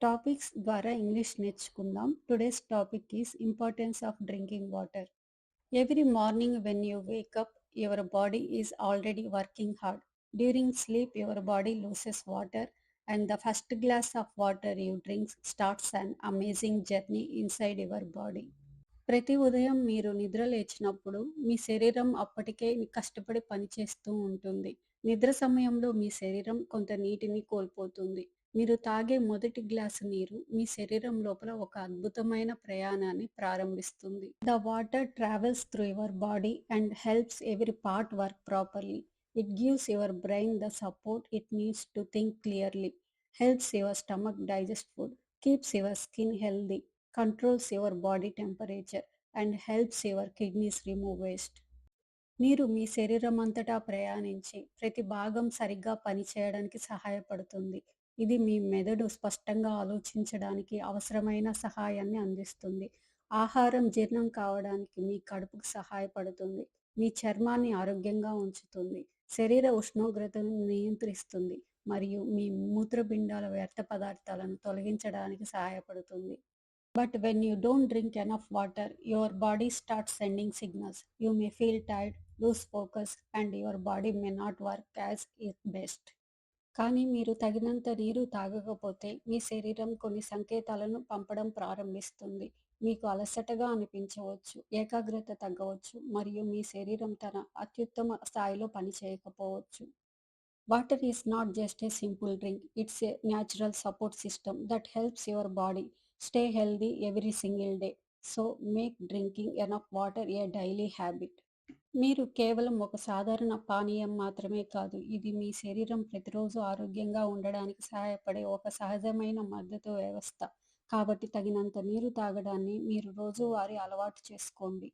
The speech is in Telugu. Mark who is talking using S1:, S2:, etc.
S1: టాపిక్స్ ద్వారా ఇంగ్లీష్ నేర్చుకుందాం. Today's topic is importance of drinking water. Every morning when you Wake up, your body is already working hard. During sleep, your body loses water, and the first glass of water you drink starts an amazing journey inside your body. ప్రతి ఉదయం మీరు నిద్ర లేచినప్పుడు మీ శరీరం అప్పటికే కష్టపడి పనిచేస్తూ ఉంటుంది. నిద్ర సమయంలో మీ శరీరం కొంత నీటిని కోల్పోతుంది. మీరు తాగే మొదటి గ్లాసు నీరు మీ శరీరం లోపల ఒక అద్భుతమైన ప్రయాణాన్ని ప్రారంభిస్తుంది. The water travels through your body and helps every part work properly. It gives your brain the support it needs to think clearly, helps your stomach digest food, keeps your skin healthy, controls your body temperature, and helps your kidneys remove waste. నీరు మీ శరీరం అంతటా ప్రయాణించి ప్రతి భాగం సరిగ్గా పనిచేయడానికి సహాయపడుతుంది. ఇది మీ మెదడు స్పష్టంగా ఆలోచించడానికి అవసరమైన సహాయాన్ని అందిస్తుంది. ఆహారం జీర్ణం కావడానికి మీ కడుపుకు సహాయపడుతుంది. మీ చర్మాన్ని ఆరోగ్యంగా ఉంచుతుంది. శరీర ఉష్ణోగ్రతను నియంత్రిస్తుంది మరియు మీ మూత్రపిండాల వ్యర్థ పదార్థాలను తొలగించడానికి సహాయపడుతుంది. But when you don't drink enough water, your body starts sending signals. You may feel tired, lose focus, and your body may not work as its best. కానీ మీరు తగినంత నీరు తాగకపోతే మీ శరీరం కొన్ని సంకేతాలను పంపడం ప్రారంభిస్తుంది. మీకు అలసటగా అనిపించవచ్చు, ఏకాగ్రత తగ్గవచ్చు, మరియు మీ శరీరం తన అత్యుత్తమ స్థాయిలో పనిచేయకపోవచ్చు. Water is not just a simple drink, it's a natural support system that helps your body stay healthy every single day. So make drinking enough water a daily habit. మీరు కేవలం ఒక సాధారణ పానీయం మాత్రమే కాదు, ఇది మీ శరీరం ప్రతిరోజు ఆరోగ్యంగా ఉండడానికి సహాయపడే ఒక సహజమైన మద్దతు వ్యవస్థ. కాబట్టి తగినంత నీరు తాగడాన్ని మీరు రోజువారీ అలవాటు చేసుకోండి.